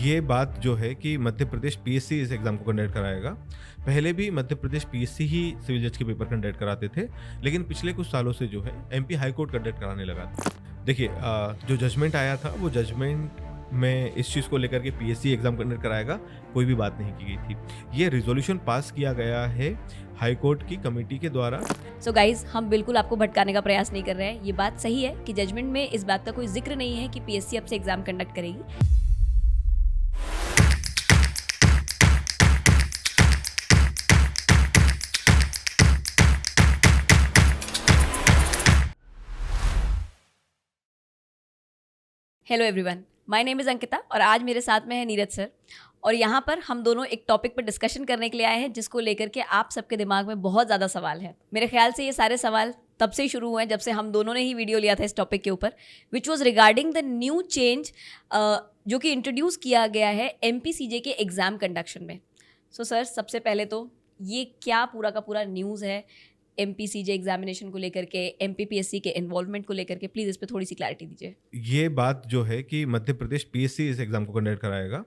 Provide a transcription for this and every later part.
ये बात जो है कि मध्य प्रदेश पीएससी इस एग्ज़ाम को कंडक्ट कराएगा। पहले भी मध्य प्रदेश पीएससी ही सिविल जज के पेपर कंडक्ट कराते थे, लेकिन पिछले कुछ सालों से जो है एमपी हाई कोर्ट कंडक्ट कराने लगा था। देखिए जो जजमेंट आया था वो जजमेंट में इस चीज़ को लेकर के पीएससी एग्ज़ाम कंडक्ट कराएगा, कोई भी बात नहीं की गई थी। ये रिज़ोल्यूशन पास किया गया है हाई कोर्ट की कमेटी के द्वारा। सो गाइज, हम बिल्कुल आपको भटकाने का प्रयास नहीं कर रहे हैं। ये बात सही है कि जजमेंट में इस बात का कोई जिक्र नहीं है कि पीएससी अब से एग्जाम कंडक्ट करेगी। Hello everyone, my name is Ankita और आज मेरे साथ में है नीरज सर। और यहाँ पर हम दोनों एक टॉपिक पर डिस्कशन करने के लिए आए हैं जिसको लेकर के आप सबके दिमाग में बहुत ज़्यादा सवाल है। मेरे ख्याल से ये सारे सवाल तब से ही शुरू हुए हैं जब से हम दोनों ने ही वीडियो लिया था इस टॉपिक के ऊपर, which was regarding the new change जो कि इंट्रोड्यूस किया गया है एमपीसीजे के एग्ज़ाम कंडक्शन में। सो सर, सबसे पहले तो ये क्या पूरा का पूरा न्यूज़ है एमपीसीजे एग्जामिनेशन को लेकर के, एमपीपीएससी के इन्वॉल्वमेंट को लेकर के, प्लीज़ इस पर थोड़ी सी क्लैरिटी दीजिए। ये बात जो है कि मध्य प्रदेश पीएससी इस एग्ज़ाम को कंडक्ट कराएगा।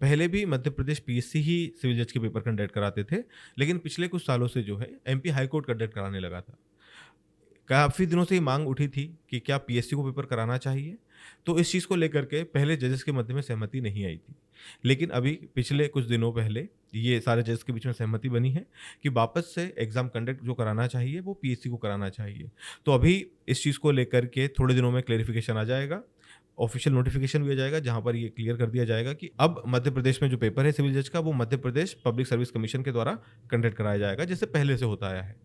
पहले भी मध्य प्रदेश पीएससी ही सिविल जज के पेपर कंडक्ट कराते थे, लेकिन पिछले कुछ सालों से जो है एमपी हाई कोर्ट कंडक्ट कराने लगा था। काफ़ी दिनों से ये मांग उठी थी कि क्या पीएससी को पेपर कराना चाहिए, तो इस चीज़ को लेकर के पहले जजेस के मध्य में सहमति नहीं आई थी, लेकिन अभी पिछले कुछ दिनों पहले ये सारे जजेस के बीच में सहमति बनी है कि वापस से एग्ज़ाम कंडक्ट जो कराना चाहिए वो पीएससी को कराना चाहिए। तो अभी इस चीज़ को लेकर के थोड़े दिनों में क्लेरिफिकेशन आ जाएगा, ऑफिशियल नोटिफिकेशन भी आ जाएगा, जहाँ पर ये क्लियर कर दिया जाएगा कि अब मध्य प्रदेश में जो पेपर है सिविल जज का वो Madhya Pradesh public service commission के द्वारा कंडक्ट कराया जाएगा, जैसे पहले से होता आया है।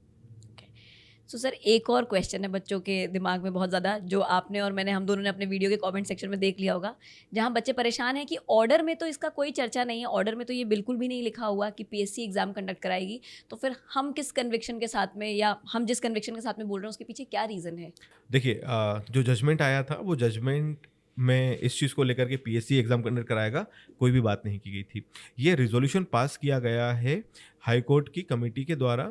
सो सर, एक और क्वेश्चन है बच्चों के दिमाग में बहुत ज़्यादा, जो आपने और मैंने हम दोनों ने अपने वीडियो के कमेंट सेक्शन में देख लिया होगा, जहां बच्चे परेशान हैं कि ऑर्डर में तो इसका कोई चर्चा नहीं है, ऑर्डर में तो ये बिल्कुल भी नहीं लिखा हुआ कि पीएससी एग्जाम कंडक्ट कराएगी। तो फिर हम किस कन्विक्शन के साथ में, या हम जिस कन्विक्शन के साथ में बोल रहे हैं उसके पीछे क्या रीज़न है? देखिए जो जजमेंट आया था वो जजमेंट में इस चीज़ को लेकर के पीएससी एग्ज़ाम कंडक्ट कराएगा, कोई भी बात नहीं की गई थी। ये रिज़ोल्यूशन पास किया गया है हाई कोर्ट की कमेटी के द्वारा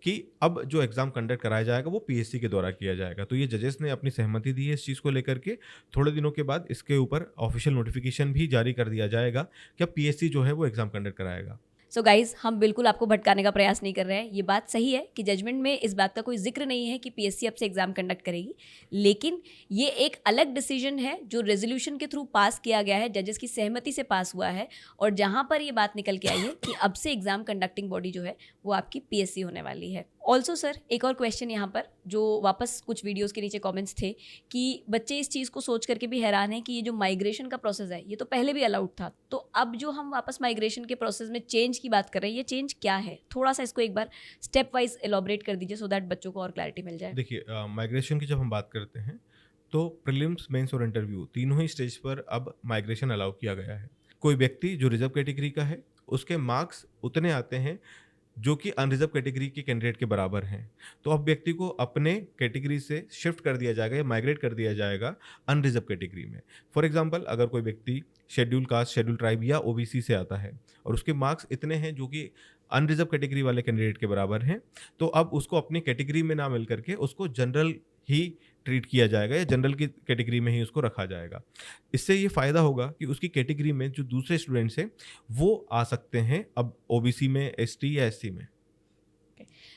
कि अब जो एग्ज़ाम कंडक्ट कराया जाएगा वो पीएससी के द्वारा किया जाएगा। तो ये जजेस ने अपनी सहमति दी है इस चीज़ को लेकर के। थोड़े दिनों के बाद इसके ऊपर ऑफिशियल नोटिफिकेशन भी जारी कर दिया जाएगा कि अब पीएससी जो है वो एग्ज़ाम कंडक्ट कराएगा। सो गाइज, हम बिल्कुल आपको भटकाने का प्रयास नहीं कर रहे हैं। ये बात सही है कि जजमेंट में इस बात का कोई जिक्र नहीं है कि पीएससी अब से एग्जाम कंडक्ट करेगी, लेकिन ये एक अलग डिसीजन है जो रेजोल्यूशन के थ्रू पास किया गया है, जजेस की सहमति से पास हुआ है, और जहां पर ये बात निकल के आई है कि अब से एग्जाम कंडक्टिंग बॉडी जो है वो आपकी पीएससी होने वाली है। ऑल्सो सर, एक और क्वेश्चन यहाँ पर जो वापस कुछ वीडियोस के नीचे कमेंट्स थे कि बच्चे इस चीज़ को सोच करके भी हैरान हैं कि ये जो माइग्रेशन का प्रोसेस है ये तो पहले भी अलाउड था, तो अब जो हम वापस माइग्रेशन के प्रोसेस में चेंज की बात कर रहे हैं, ये चेंज क्या है? थोड़ा सा इसको एक बार स्टेप वाइज एलॉबरेट कर दीजिए सो दैट बच्चों को और क्लैरिटी मिल जाए। देखिए माइग्रेशन की जब हम बात करते हैं तो प्रीलिम्स, मेंस और इंटरव्यू तीनों ही स्टेज पर अब माइग्रेशन अलाउ किया गया है। कोई व्यक्ति जो रिजर्व कैटेगरी का है उसके मार्क्स उतने आते हैं जो कि अनरिजर्व कैटेगरी के कैंडिडेट के बराबर हैं, तो अब व्यक्ति को अपने कैटेगरी से शिफ्ट कर दिया जाएगा या माइग्रेट कर दिया जाएगा अनरिजर्व कैटेगरी में। फॉर एग्जांपल, अगर कोई व्यक्ति शेड्यूल कास्ट, शेड्यूल ट्राइब या ओबीसी से आता है और उसके मार्क्स इतने हैं जो कि अनरिजर्व कैटेगरी वाले कैंडिडेट के बराबर हैं, तो अब उसको अपनी कैटेगरी में ना मिल करके उसको जनरल ही ट्रीट किया जाएगा या जनरल की कैटेगरी में ही उसको रखा जाएगा। इससे ये फ़ायदा होगा कि उसकी कैटेगरी में जो दूसरे स्टूडेंट्स हैं वो आ सकते हैं अब ओबीसी में, एसटी या एससी में।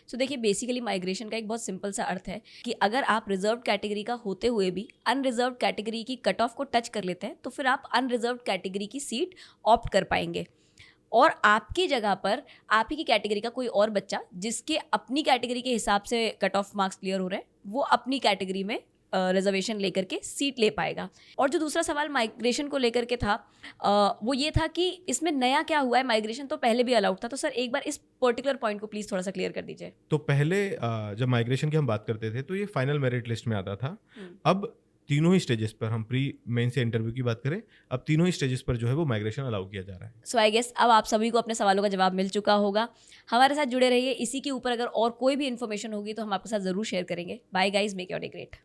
सो देखिए, बेसिकली माइग्रेशन का एक बहुत सिंपल सा अर्थ है कि अगर आप रिजर्व कैटेगरी का होते हुए भी अनरिजर्व कैटेगरी की कट ऑफ को टच कर लेते हैं तो फिर आप अनरिजर्व कैटेगरी की सीट ऑप्ट कर पाएंगे, और आपकी जगह पर आप ही की कैटेगरी का कोई और बच्चा जिसके अपनी कैटेगरी के हिसाब से कट ऑफ मार्क्स क्लियर हो रहे हैं वो अपनी कैटेगरी में रिजर्वेशन लेकर के सीट ले पाएगा। और जो दूसरा सवाल माइग्रेशन को लेकर के था वो ये था कि इसमें नया क्या हुआ है, माइग्रेशन तो पहले भी अलाउड था, तो सर एक बार इस पर्टिकुलर पॉइंट को प्लीज़ थोड़ा सा क्लियर कर दीजिए। तो पहले जब माइग्रेशन की हम बात करते थे तो ये फाइनल मेरिट लिस्ट में आता था। अब तीनों ही स्टेजेस पर, हम प्री, मेन से इंटरव्यू की बात करें, अब तीनों ही स्टेजेस पर जो है वो माइग्रेशन अलाउ किया जा रहा है। सो आई गेस अब आप सभी को अपने सवालों का जवाब मिल चुका होगा। हमारे साथ जुड़े रहिए, इसी के ऊपर अगर और कोई भी इन्फॉर्मेशन होगी तो हम आपके साथ ज़रूर शेयर करेंगे। Bye guys, make your day great.